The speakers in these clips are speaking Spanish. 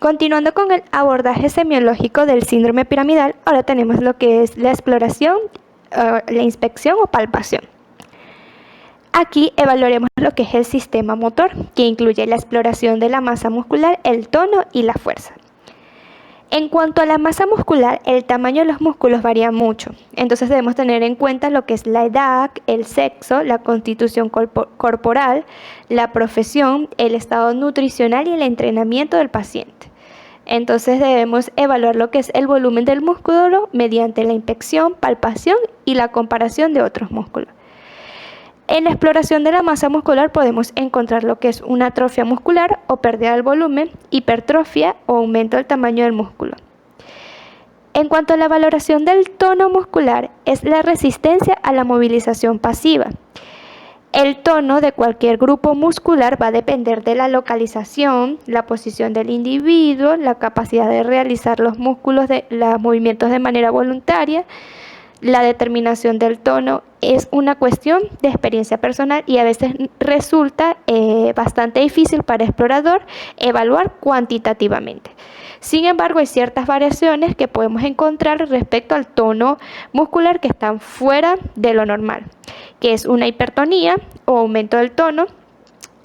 Continuando con el abordaje semiológico del síndrome piramidal, ahora tenemos lo que es la exploración, la inspección o palpación. Aquí evaluaremos lo que es el sistema motor, que incluye la exploración de la masa muscular, el tono y la fuerza. En cuanto a la masa muscular, el tamaño de los músculos varía mucho, entonces debemos tener en cuenta lo que es la edad, el sexo, la constitución corporal, la profesión, el estado nutricional y el entrenamiento del paciente. Entonces debemos evaluar lo que es el volumen del músculo mediante la inspección, palpación y la comparación de otros músculos. En la exploración de la masa muscular podemos encontrar lo que es una atrofia muscular o pérdida del volumen, hipertrofia o aumento del tamaño del músculo. En cuanto a la valoración del tono muscular, es la resistencia a la movilización pasiva. El tono de cualquier grupo muscular va a depender de la localización, la posición del individuo, la capacidad de realizar los movimientos de manera voluntaria. La determinación del tono es una cuestión de experiencia personal y a veces resulta bastante difícil para el explorador evaluar cuantitativamente. Sin embargo, hay ciertas variaciones que podemos encontrar respecto al tono muscular que están fuera de lo normal, que es una hipertonía o aumento del tono.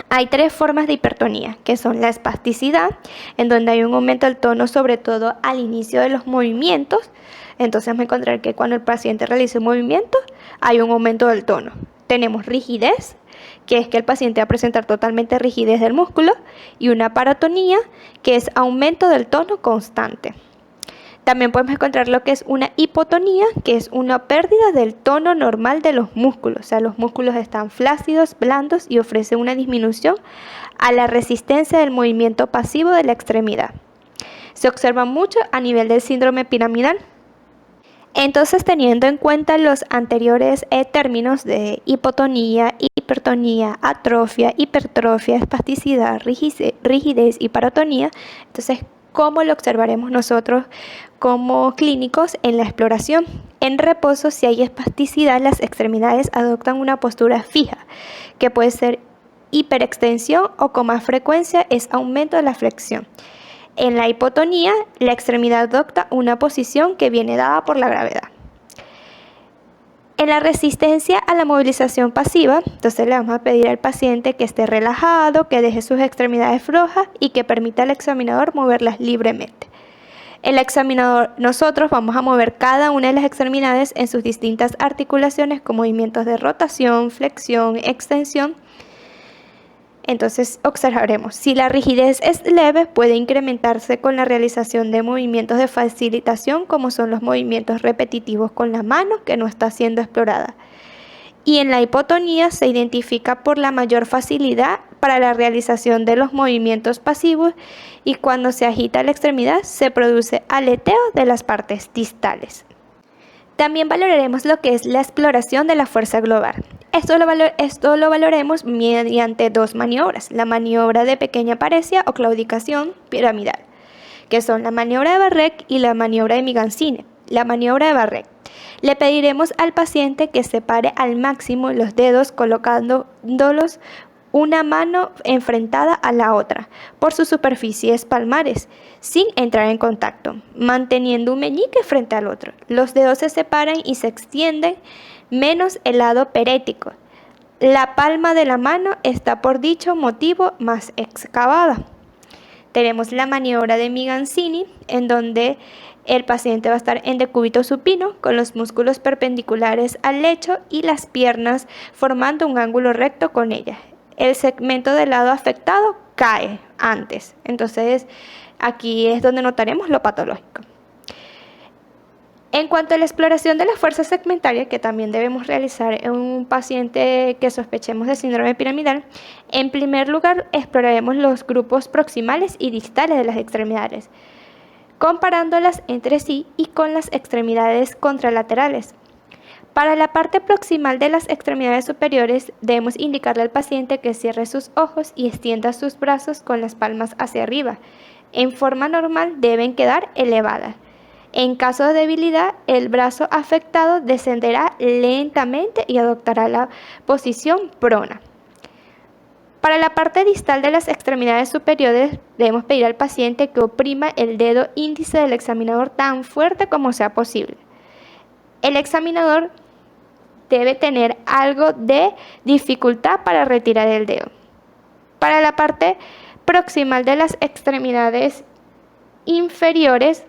Hay tres formas de hipertonía, que son la espasticidad, en donde hay un aumento del tono sobre todo al inicio de los movimientos. Entonces vamos a encontrar que cuando el paciente realiza un movimiento hay un aumento del tono. Tenemos rigidez, que es que el paciente va a presentar totalmente rigidez del músculo, y una paratonía, que es aumento del tono constante. También podemos encontrar lo que es una hipotonía, que es una pérdida del tono normal de los músculos. O sea, los músculos están flácidos, blandos y ofrecen una disminución a la resistencia del movimiento pasivo de la extremidad. Se observa mucho a nivel del síndrome piramidal. Entonces, teniendo en cuenta los anteriores términos de hipotonía, hipertonía, atrofia, hipertrofia, espasticidad, rigidez y paratonía, entonces, ¿cómo lo observaremos nosotros como clínicos en la exploración? En reposo, si hay espasticidad, las extremidades adoptan una postura fija, que puede ser hiperextensión o con más frecuencia es aumento de la flexión. En la hipotonía, la extremidad adopta una posición que viene dada por la gravedad. En la resistencia a la movilización pasiva, entonces le vamos a pedir al paciente que esté relajado, que deje sus extremidades flojas y que permita al examinador moverlas libremente. El examinador, nosotros vamos a mover cada una de las extremidades en sus distintas articulaciones con movimientos de rotación, flexión, extensión. Entonces observaremos, si la rigidez es leve, puede incrementarse con la realización de movimientos de facilitación, como son los movimientos repetitivos con la mano que no está siendo explorada. Y en la hipotonía se identifica por la mayor facilidad para la realización de los movimientos pasivos y cuando se agita la extremidad se produce aleteo de las partes distales. También valoraremos lo que es la exploración de la fuerza global. Esto lo valoremos mediante dos maniobras, la maniobra de pequeña paresia o claudicación piramidal, que son la maniobra de Barré y la maniobra de Migancini. La maniobra de Barré. Le pediremos al paciente que separe al máximo los dedos colocándolos una mano enfrentada a la otra por sus superficies palmares, sin entrar en contacto, manteniendo un meñique frente al otro. Los dedos se separan y se extienden menos el lado perético. La palma de la mano está por dicho motivo más excavada. Tenemos la maniobra de Migancini, en donde el paciente va a estar en decúbito supino con los músculos perpendiculares al lecho y las piernas formando un ángulo recto con ellas. El segmento del lado afectado cae antes. Entonces, aquí es donde notaremos lo patológico. En cuanto a la exploración de la fuerza segmentaria, que también debemos realizar en un paciente que sospechemos de síndrome piramidal, en primer lugar exploraremos los grupos proximales y distales de las extremidades, comparándolas entre sí y con las extremidades contralaterales. Para la parte proximal de las extremidades superiores, debemos indicarle al paciente que cierre sus ojos y extienda sus brazos con las palmas hacia arriba. En forma normal deben quedar elevadas. En caso de debilidad, el brazo afectado descenderá lentamente y adoptará la posición prona. Para la parte distal de las extremidades superiores, debemos pedir al paciente que oprima el dedo índice del examinador tan fuerte como sea posible. El examinador debe tener algo de dificultad para retirar el dedo. Para la parte proximal de las extremidades inferiores,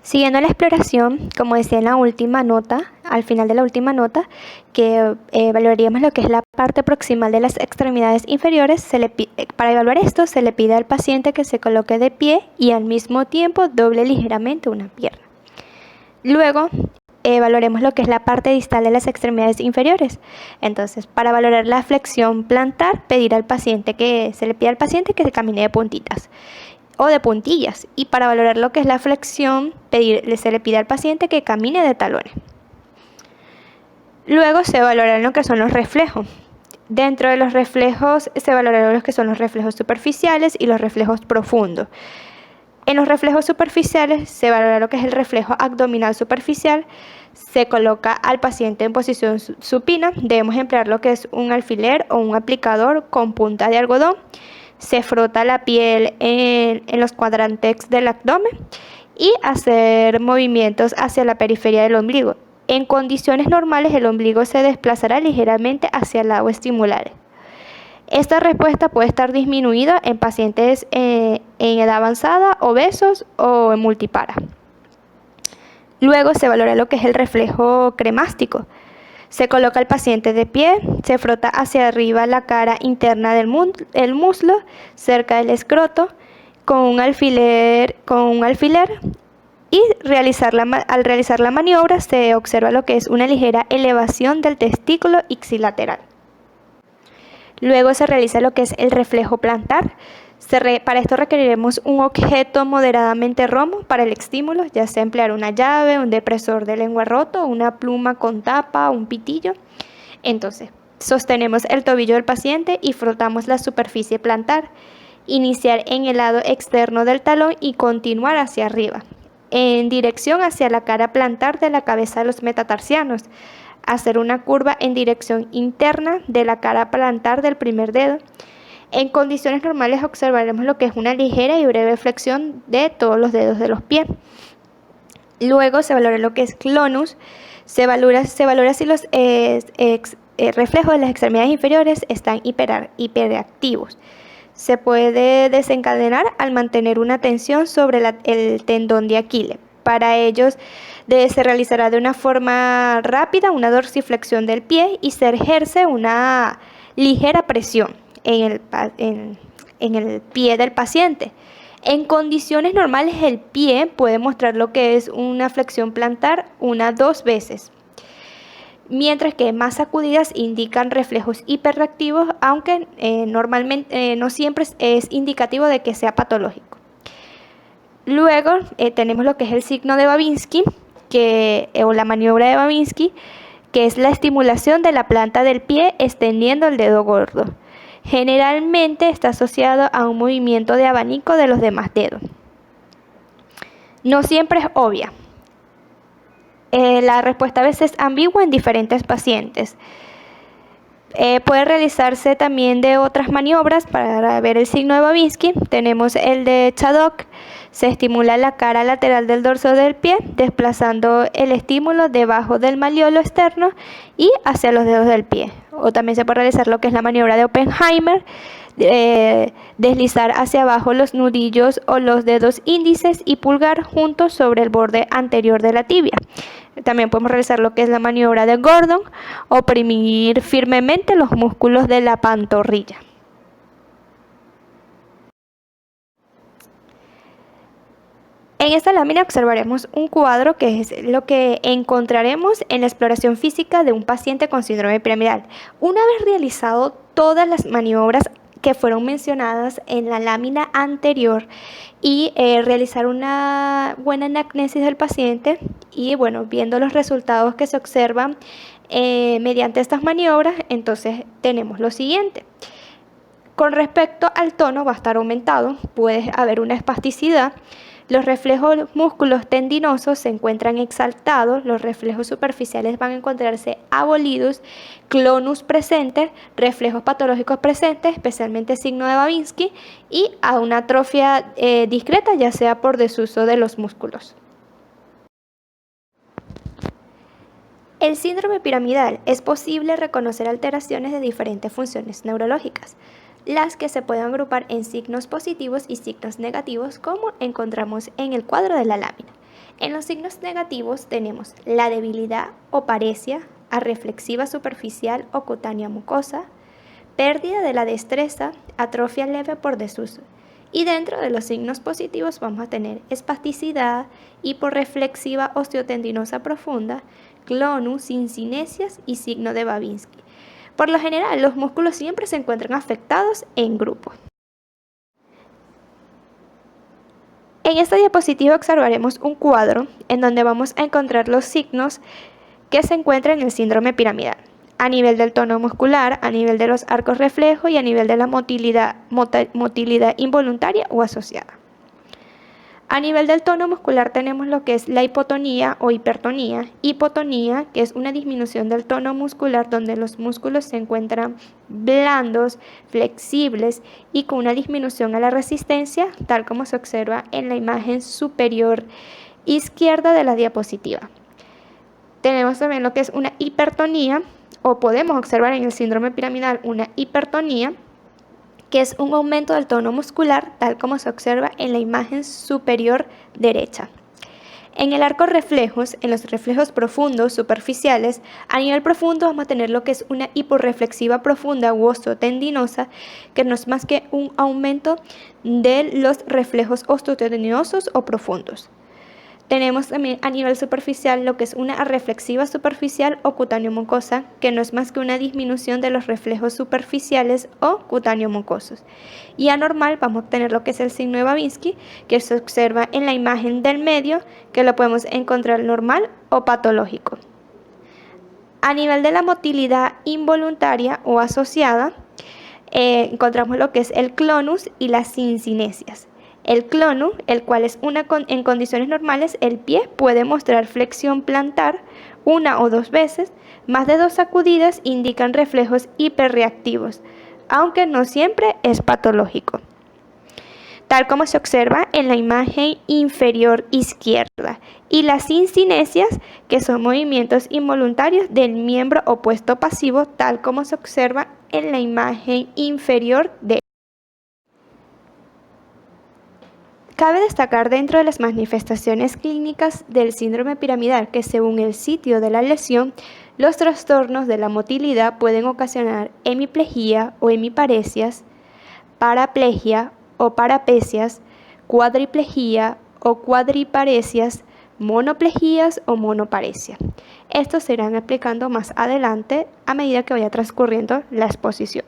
siguiendo la exploración, como decía en la última nota, al final de la última nota, que evaluaríamos lo que es la parte proximal de las extremidades inferiores, para evaluar esto se le pide al paciente que se coloque de pie y al mismo tiempo doble ligeramente una pierna. Luego, evaluaremos lo que es la parte distal de las extremidades inferiores. Entonces, para valorar la flexión plantar, se le pide al paciente que se camine de puntitas o de puntillas, y para valorar lo que es la flexión se le pide al paciente que camine de talones. Luego se evaluarán lo que son los reflejos. Dentro de los reflejos se evaluarán los que son los reflejos superficiales y los reflejos profundos. En los reflejos superficiales se evalúa lo que es el reflejo abdominal superficial. Se coloca al paciente en posición supina. Debemos emplear lo que es un alfiler o un aplicador con punta de algodón. Se frota la piel en los cuadrantes del abdomen y hacer movimientos hacia la periferia del ombligo. En condiciones normales, el ombligo se desplazará ligeramente hacia el lado estimular. Esta respuesta puede estar disminuida en pacientes en edad avanzada, obesos o en multipara. Luego se valora lo que es el reflejo cremástico. Se coloca al paciente de pie, se frota hacia arriba la cara interna del muslo, cerca del escroto, con un alfiler y al realizar la maniobra se observa lo que es una ligera elevación del testículo ipsilateral. Luego se realiza lo que es el reflejo plantar. Para esto requeriremos un objeto moderadamente romo para el estímulo, ya sea emplear una llave, un depresor de lengua roto, una pluma con tapa, un pitillo. Entonces, sostenemos el tobillo del paciente y frotamos la superficie plantar. Iniciar en el lado externo del talón y continuar hacia arriba, en dirección hacia la cara plantar de la cabeza de los metatarsianos. Hacer una curva en dirección interna de la cara plantar del primer dedo. En condiciones normales observaremos lo que es una ligera y breve flexión de todos los dedos de los pies. Luego se valora lo que es clonus. Se valora si los reflejos de las extremidades inferiores están hiperactivos. Se puede desencadenar al mantener una tensión sobre el tendón de Aquiles. Para ellos se realizará de una forma rápida una dorsiflexión del pie y se ejerce una ligera presión en el pie del paciente. En condiciones normales el pie puede mostrar lo que es una flexión plantar 2 veces, mientras que más sacudidas indican reflejos hiperactivos, aunque normalmente no siempre es indicativo de que sea patológico. Luego tenemos lo que es el signo de Babinski, o la maniobra de Babinski, que es la estimulación de la planta del pie extendiendo el dedo gordo. Generalmente está asociado a un movimiento de abanico de los demás dedos. No siempre es obvia. La respuesta a veces es ambigua en diferentes pacientes. Puede realizarse también de otras maniobras para ver el signo de Babinski. Tenemos el de Chadok. Se estimula la cara lateral del dorso del pie, desplazando el estímulo debajo del malleolo externo y hacia los dedos del pie. O también se puede realizar lo que es la maniobra de Oppenheimer, deslizar hacia abajo los nudillos o los dedos índices y pulgar juntos sobre el borde anterior de la tibia. También podemos realizar lo que es la maniobra de Gordon, oprimir firmemente los músculos de la pantorrilla. En esta lámina observaremos un cuadro que es lo que encontraremos en la exploración física de un paciente con síndrome piramidal. Una vez realizado todas las maniobras que fueron mencionadas en la lámina anterior y realizar una buena anamnesis del paciente y viendo los resultados que se observan mediante estas maniobras, entonces tenemos lo siguiente. Con respecto al tono va a estar aumentado, puede haber una espasticidad. Los reflejos músculos tendinosos se encuentran exaltados, los reflejos superficiales van a encontrarse abolidos, clonus presente, reflejos patológicos presentes, especialmente signo de Babinski, y a una atrofia discreta, ya sea por desuso de los músculos. El síndrome piramidal es posible reconocer alteraciones de diferentes funciones neurológicas, las que se pueden agrupar en signos positivos y signos negativos, como encontramos en el cuadro de la lámina. En los signos negativos tenemos la debilidad o paresia, arreflexiva superficial o cutánea mucosa, pérdida de la destreza, atrofia leve por desuso. Y dentro de los signos positivos vamos a tener espasticidad, hiporreflexiva osteotendinosa profunda, clonus, cincinesias y signo de Babinski. Por lo general, los músculos siempre se encuentran afectados en grupo. En esta diapositiva observaremos un cuadro en donde vamos a encontrar los signos que se encuentran en el síndrome piramidal, a nivel del tono muscular, a nivel de los arcos reflejos y a nivel de la motilidad involuntaria o asociada. A nivel del tono muscular tenemos lo que es la hipotonía o hipertonía. Hipotonía, que es una disminución del tono muscular donde los músculos se encuentran blandos, flexibles y con una disminución a la resistencia, tal como se observa en la imagen superior izquierda de la diapositiva. Tenemos también lo que es una hipertonía, o podemos observar en el síndrome piramidal una hipertonía, que es un aumento del tono muscular, tal como se observa en la imagen superior derecha. En el arco reflejos, en los reflejos profundos, superficiales, a nivel profundo vamos a tener lo que es una hiporreflexiva profunda u osteotendinosa, que no es más que un aumento de los reflejos osteotendinosos o profundos. Tenemos también a nivel superficial lo que es una arreflexiva superficial o cutáneo mucosa, que no es más que una disminución de los reflejos superficiales o cutáneo mucosos. Y anormal vamos a obtener lo que es el signo de Babinski, que se observa en la imagen del medio, que lo podemos encontrar normal o patológico. A nivel de la motilidad involuntaria o asociada, encontramos lo que es el clonus y las cincinesias. El clonus, el cual es en condiciones normales, el pie puede mostrar flexión plantar una o dos veces, más de 2 sacudidas indican reflejos hiperreactivos, aunque no siempre es patológico, tal como se observa en la imagen inferior izquierda, y las cincinesias, que son movimientos involuntarios del miembro opuesto pasivo, tal como se observa en la imagen inferior derecha. Cabe destacar dentro de las manifestaciones clínicas del síndrome piramidal que según el sitio de la lesión, los trastornos de la motilidad pueden ocasionar hemiplegia o hemiparesias, paraplegia o parapesias, cuadriplegia o cuadriparesias, monoplegias o monoparesia. Estos se irán explicando más adelante a medida que vaya transcurriendo la exposición.